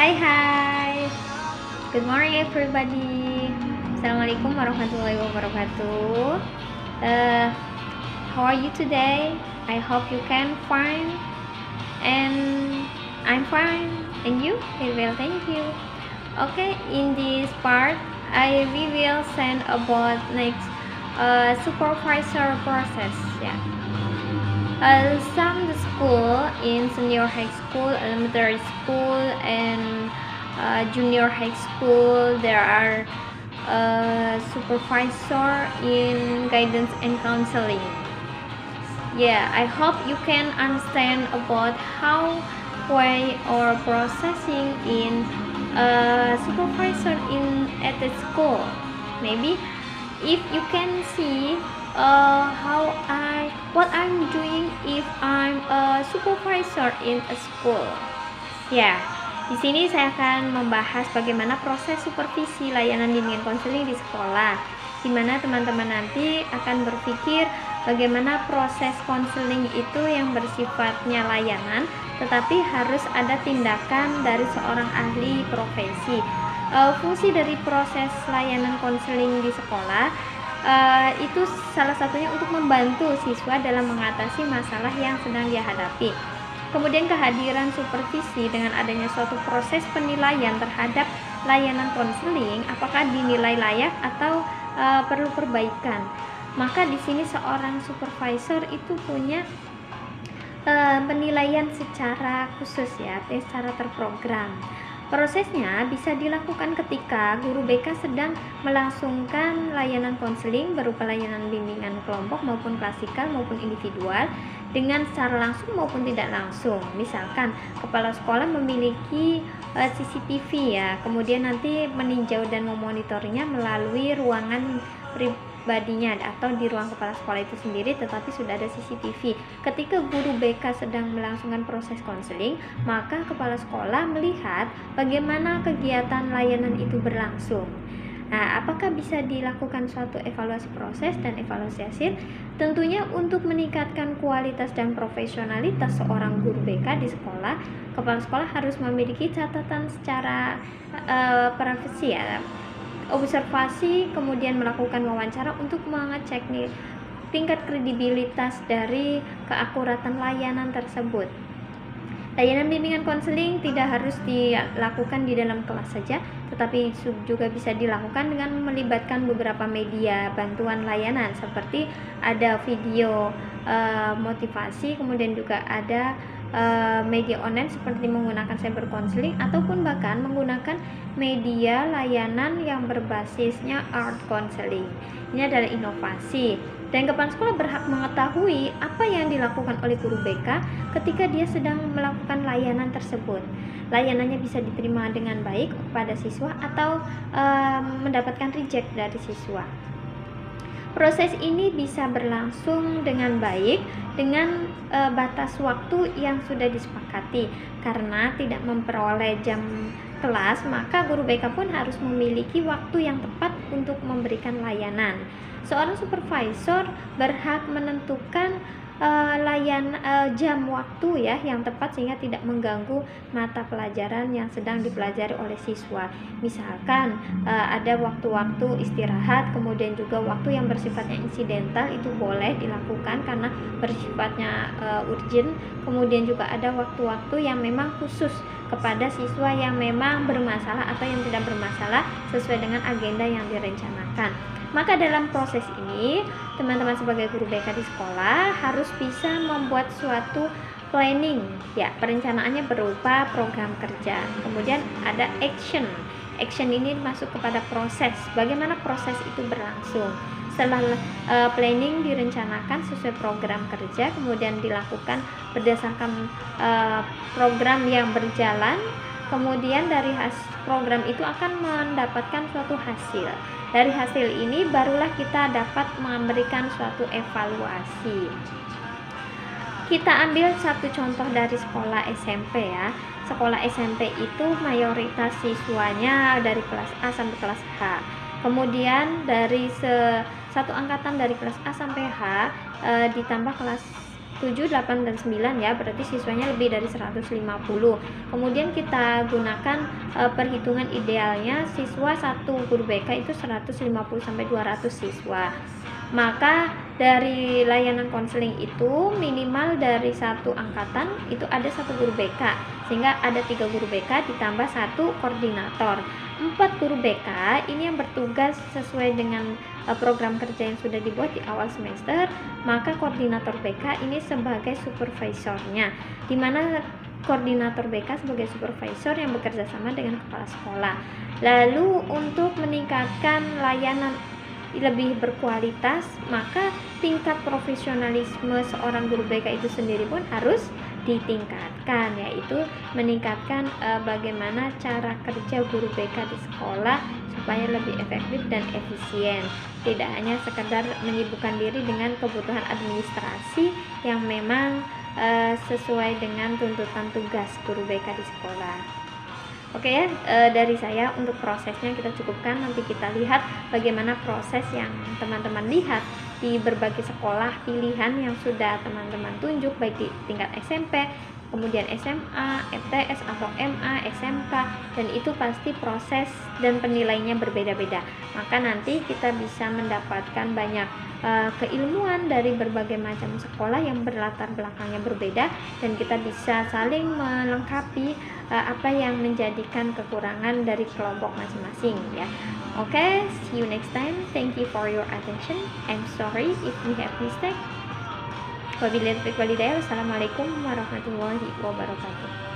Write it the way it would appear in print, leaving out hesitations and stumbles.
Hai. Good morning everybody. Assalamualaikum warahmatullahi wabarakatuh. How are you today? I hope you can fine. And I'm fine. And you? Very well, thank you. Okay, in this part, we will send about next supervisor process. Yeah. Some school in senior high school, elementary school, and junior high school, there are supervisor in guidance and counseling. Yeah, I hope you can understand about how way or processing in supervisor in at the school. Maybe if you can see what I'm doing if I'm a supervisor in a school. Ya, di sini saya akan membahas bagaimana proses supervisi layanan bimbingan konseling di sekolah, di mana teman-teman nanti akan berpikir bagaimana proses konseling itu yang bersifatnya layanan, tetapi harus ada tindakan dari seorang ahli profesi. Fungsi dari proses layanan konseling di sekolah itu salah satunya untuk membantu siswa dalam mengatasi masalah yang sedang dia hadapi. Kemudian kehadiran supervisi dengan adanya suatu proses penilaian terhadap layanan konseling, apakah dinilai layak atau perlu perbaikan. Maka di sini seorang supervisor itu punya penilaian secara khusus ya, secara terprogram. Prosesnya bisa dilakukan ketika guru BK sedang melangsungkan layanan konseling berupa layanan bimbingan kelompok maupun klasikal maupun individual dengan secara langsung maupun tidak langsung. Misalkan kepala sekolah memiliki CCTV ya, kemudian nanti meninjau dan memonitornya melalui ruangan pribadinya atau di ruang kepala sekolah itu sendiri, tetapi sudah ada CCTV. Ketika guru BK sedang melangsungkan proses konseling, maka kepala sekolah melihat bagaimana kegiatan layanan itu berlangsung. Nah, apakah bisa dilakukan suatu evaluasi proses dan evaluasi hasil? Tentunya untuk meningkatkan kualitas dan profesionalitas seorang guru BK di sekolah, kepala sekolah harus memiliki catatan secara privasi ya, observasi, kemudian melakukan wawancara untuk mengecek nih tingkat kredibilitas dari keakuratan layanan tersebut. Layanan bimbingan konseling tidak harus dilakukan di dalam kelas saja, tetapi juga bisa dilakukan dengan melibatkan beberapa media bantuan layanan seperti ada video motivasi, kemudian juga ada media online seperti menggunakan cyber counseling ataupun bahkan menggunakan media layanan yang berbasisnya art counseling. Ini adalah inovasi. Dan kepala sekolah berhak mengetahui apa yang dilakukan oleh guru BK ketika dia sedang melakukan layanan tersebut. Layanannya bisa diterima dengan baik pada siswa atau mendapatkan reject dari siswa. Proses ini bisa berlangsung dengan baik dengan batas waktu yang sudah disepakati. Karena tidak memperoleh jam kelas, maka guru BK pun harus memiliki waktu yang tepat untuk memberikan layanan. Seorang supervisor berhak menentukan jam waktu ya yang tepat sehingga tidak mengganggu mata pelajaran yang sedang dipelajari oleh siswa. Misalkan ada waktu-waktu istirahat, kemudian juga waktu yang bersifatnya insidental itu boleh dilakukan karena bersifatnya urgent. Kemudian juga ada waktu-waktu yang memang khusus kepada siswa yang memang bermasalah atau yang tidak bermasalah sesuai dengan agenda yang direncanakan. Maka dalam proses ini, teman-teman sebagai guru BK di sekolah harus bisa membuat suatu planning. Ya, perencanaannya berupa program kerja. Kemudian ada action. Action ini masuk kepada proses. Bagaimana proses itu berlangsung? Setelah planning direncanakan sesuai program kerja, kemudian dilakukan berdasarkan program yang berjalan. Kemudian dari program itu akan mendapatkan suatu hasil. Dari hasil ini barulah kita dapat memberikan suatu evaluasi. Kita ambil satu contoh dari sekolah SMP ya. Sekolah SMP itu mayoritas siswanya dari kelas A sampai kelas H. Kemudian dari satu angkatan dari kelas A sampai H ditambah kelas 7, 8, dan 9 ya, berarti siswanya lebih dari 150. Kemudian kita gunakan perhitungan idealnya siswa satu guru BK itu 150 sampai 200 siswa. Maka dari layanan konseling itu minimal dari satu angkatan itu ada satu guru BK, sehingga ada 3 guru BK ditambah satu koordinator. 4 guru BK ini yang bertugas sesuai dengan program kerja yang sudah dibuat di awal semester, maka koordinator BK ini sebagai supervisornya, di mana koordinator BK sebagai supervisor yang bekerja sama dengan kepala sekolah. Lalu untuk meningkatkan layanan lebih berkualitas, maka tingkat profesionalisme seorang guru BK itu sendiri pun harus ditingkatkan, yaitu meningkatkan bagaimana cara kerja guru BK di sekolah supaya lebih efektif dan efisien, tidak hanya sekedar menyibukkan diri dengan kebutuhan administrasi yang memang sesuai dengan tuntutan tugas guru BK di sekolah. Oke ya, dari saya untuk prosesnya kita cukupkan. Nanti kita lihat bagaimana proses yang teman-teman lihat di berbagai sekolah pilihan yang sudah teman-teman tunjuk, baik di tingkat SMP, kemudian SMA, MTS atau MA, SMK, dan itu pasti proses dan penilaiannya berbeda-beda. Maka nanti kita bisa mendapatkan banyak keilmuan dari berbagai macam sekolah yang berlatar belakangnya berbeda, dan kita bisa saling melengkapi apa yang menjadikan kekurangan dari kelompok masing-masing ya. Oke, see you next time. Thank you for your attention. I'm sorry if we have mistake. Wabillahi taufiq walhidayah. Wassalamualaikum warahmatullahi wabarakatuh.